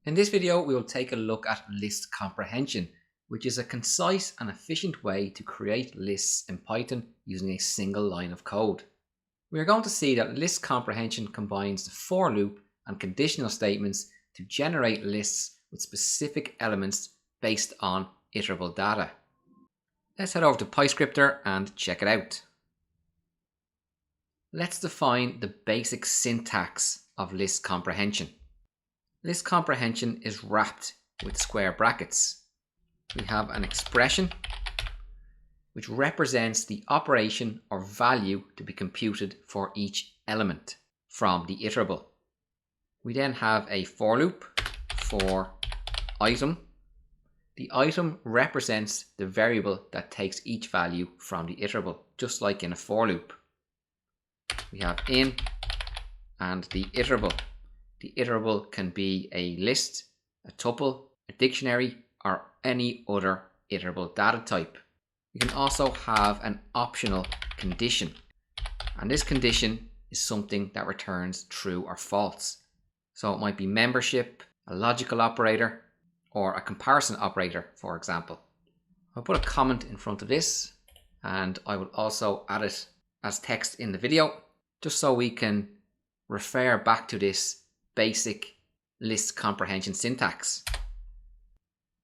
In this video, we will take a look at list comprehension, which is a concise and efficient way to create lists in Python using a single line of code. We are going to see that list comprehension combines the for loop and conditional statements to generate lists with specific elements based on iterable data. Let's head over to PyScripter and check it out. Let's define the basic syntax of list comprehension. List comprehension is wrapped with square brackets. We have an expression which represents the operation or value to be computed for each element from the iterable. We then have a for loop for item. The item represents the variable that takes each value from the iterable, just like in a for loop. We have in and the iterable. The iterable can be a list, a tuple, a dictionary, or any other iterable data type. We can also have an optional condition, and this condition is something that returns true or false. So it might be membership, a logical operator, or a comparison operator, for example. I'll put a comment in front of this, and I will also add it as text in the video, just so we can refer back to this basic list comprehension syntax.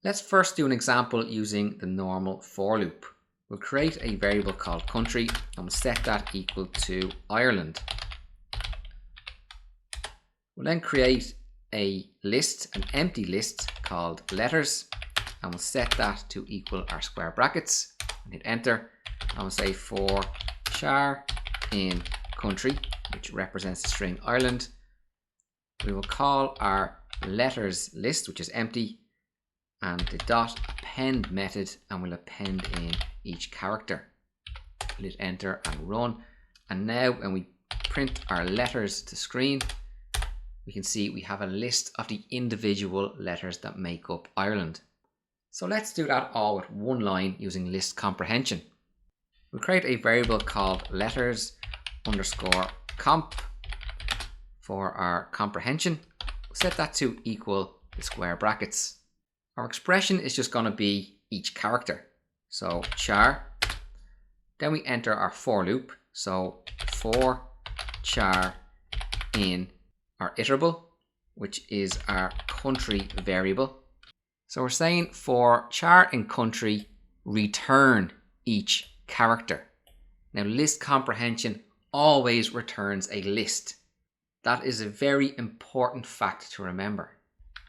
Let's first do an example using the normal for loop. We'll create a variable called country and we'll set that equal to Ireland. We'll then create a list, an empty list called letters, and we'll set that to equal our square brackets and hit enter, and we'll say for char in country, which represents the string Ireland. We will call our letters list, which is empty, and the dot append method, and we'll append in each character. We'll hit enter and run, and now when we print our letters to screen, we can see we have a list of the individual letters that make up Ireland. So let's do that all with one line using list comprehension. We'll create a variable called letters underscore comp for our comprehension. We'll set that to equal the square brackets. Our expression is just going to be each character. So char, then we enter our for loop. So for char in our iterable, which is our country variable. So we're saying for char in country, return each character. Now list comprehension always returns a list. That is a very important fact to remember.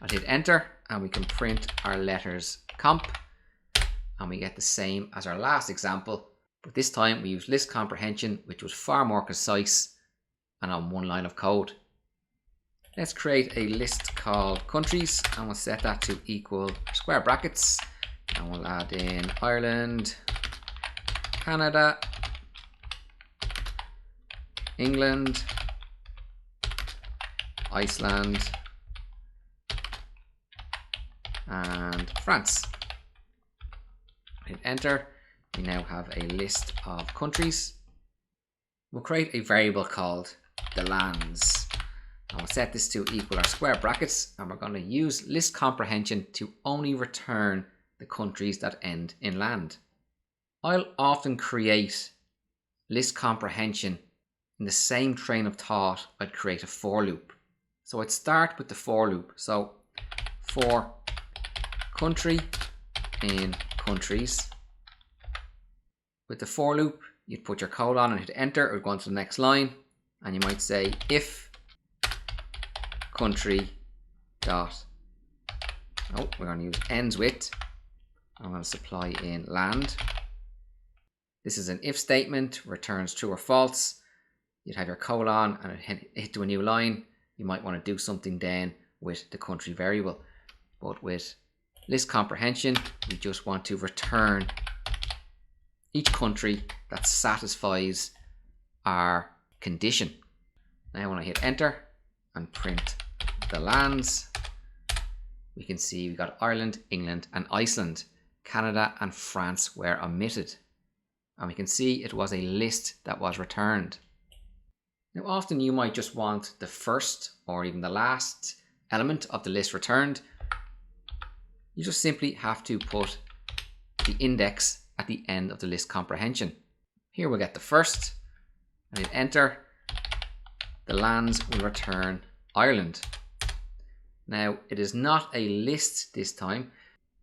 I'll hit enter and we can print our letters comp, and we get the same as our last example, but this time we use list comprehension, which was far more concise and on one line of code. Let's create a list called countries and we'll set that to equal square brackets, and we'll add in Ireland, Canada, England, Iceland, and France. Hit enter. We now have a list of countries. We'll create a variable called the lands, and we'll set this to equal our square brackets, and we're going to use list comprehension to only return the countries that end in land. I'll often create list comprehension in the same train of thought I'd create a for loop. So I'd start with the for loop. So for country in countries. With the for loop, you'd put your colon and hit enter, or go on to the next line, and you might say if country dot, we're going to use ends with, I'm going to supply in land. This is an if statement, returns true or false. You'd have your colon and hit to a new line. You might want to do something then with the country variable, but with list comprehension, we just want to return each country that satisfies our condition. Now when I hit enter and print the lands, we can see we got Ireland, England, and Iceland. Canada and France were omitted, and we can see it was a list that was returned. Now often you might just want the first or even the last element of the list returned, you just simply have to put the index at the end of the list comprehension. Here we'll get the first, and hit enter. The lands will return Ireland. Now it is not a list this time.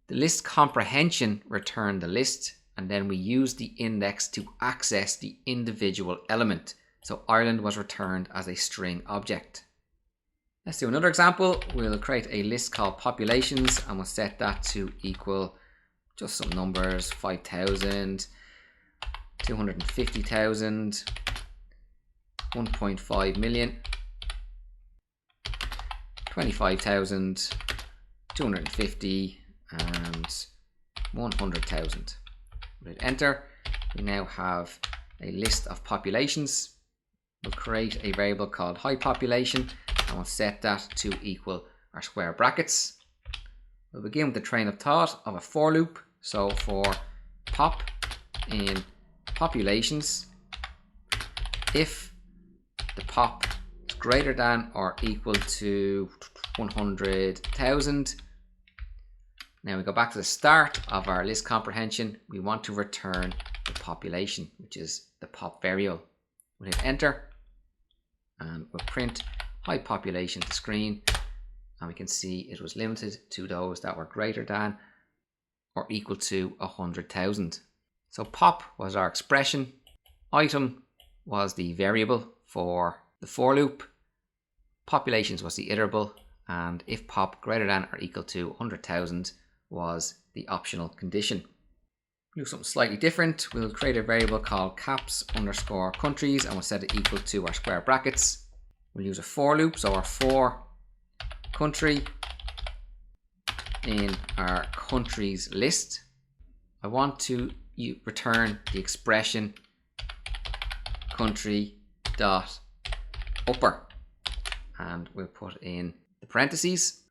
The list comprehension returned the list, and then we use the index to access the individual element. So Ireland was returned as a string object. Let's do another example. We'll create a list called populations, and we'll set that to equal just some numbers: 5,000, 250,000, 1.5 million, 25,000, 250, and 100,000. We'll hit enter. We now have a list of populations. We'll create a variable called high population, and we'll set that to equal our square brackets. We'll begin with the train of thought of a for loop. So for pop in populations, if the pop is greater than or equal to 100,000, now we go back to the start of our list comprehension. We want to return the population, which is the pop variable. We'll hit enter, and we'll print high population to screen, and we can see it was limited to those that were greater than or equal to 100,000. So pop was our expression, item was the variable for the for loop, populations was the iterable, and if pop greater than or equal to 100,000 was the optional condition. We'll do something slightly different. We'll create a variable called caps underscore countries, and we'll set it equal to our square brackets. We'll use a for loop, so our for country in our countries list. I want to return the expression country dot upper, and we'll put in the parentheses.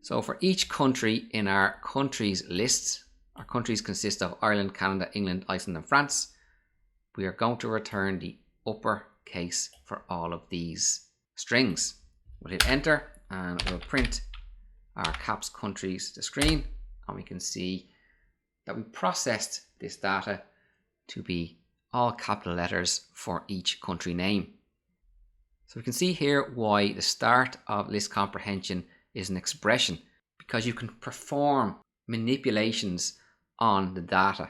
So for each country in our countries list, our countries consist of Ireland, Canada, England, Iceland, and France. We are going to return the upper case for all of these strings. We'll hit enter, and we'll print our caps countries to screen, and we can see that we processed this data to be all capital letters for each country name. So we can see here why the start of list comprehension is an expression, because you can perform manipulations on the data.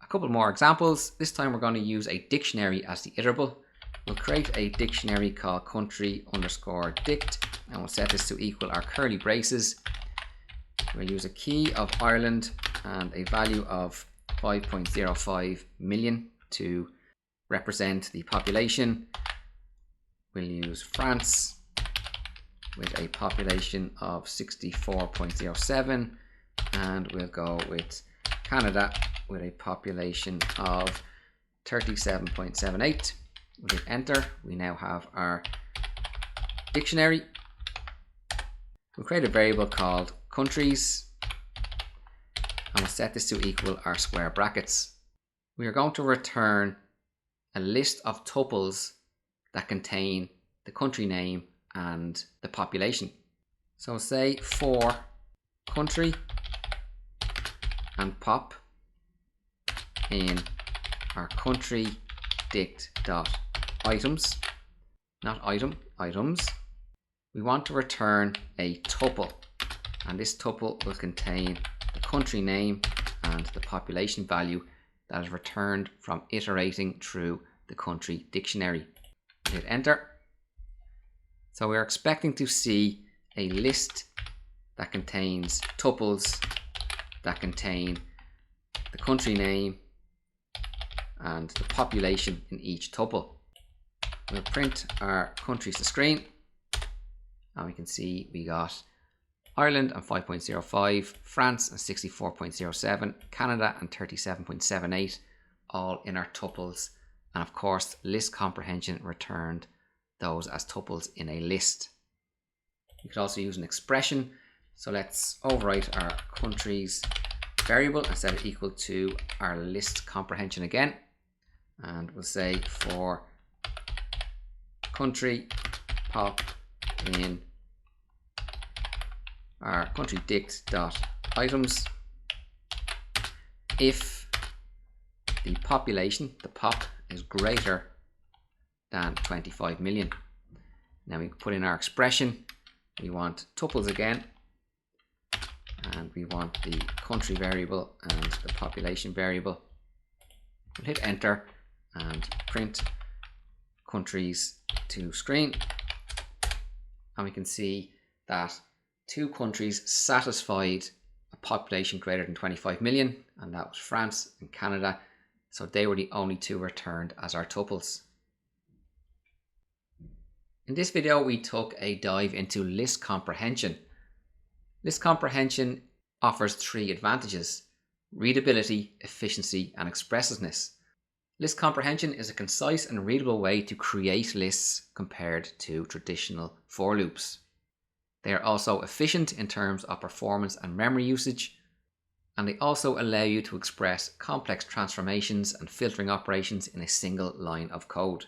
A couple more examples. This time we're going to use a dictionary as the iterable. We'll create a dictionary called country underscore dict, and we'll set this to equal our curly braces. We'll use a key of Ireland and a value of 5.05 million to represent the population. We'll use France with a population of 64.07, and we'll go with Canada with a population of 37.78. We'll hit enter. We now have our dictionary. We'll create a variable called countries, and we'll set this to equal our square brackets. We are going to return a list of tuples that contain the country name and the population. So say for country and pop in our country dict dot items, not item, items, we want to return a tuple, and this tuple will contain the country name and the population value that is returned from iterating through the country dictionary. Hit enter. So we're expecting to see a list that contains tuples that contain the country name and the population in each tuple. We'll print our countries to screen, and we can see we got Ireland and 5.05, France and 64.07, Canada and 37.78, all in our tuples. And of course, list comprehension returned those as tuples in a list. You could also use an expression. So let's overwrite our countries variable and set it equal to our list comprehension again. And we'll say for country pop in our country dict.items if the population, the pop, is greater than 25 million. Now we put in our expression. We want tuples again, and we want the country variable and the population variable. We'll hit enter and print countries to screen, and we can see that 2 countries satisfied a population greater than 25 million, and that was France and Canada. So they were the only 2 returned as our tuples. In this video, we took a dive into list comprehension. List comprehension offers 3 advantages: readability, efficiency, and expressiveness. List comprehension is a concise and readable way to create lists compared to traditional for loops. They are also efficient in terms of performance and memory usage, and they also allow you to express complex transformations and filtering operations in a single line of code.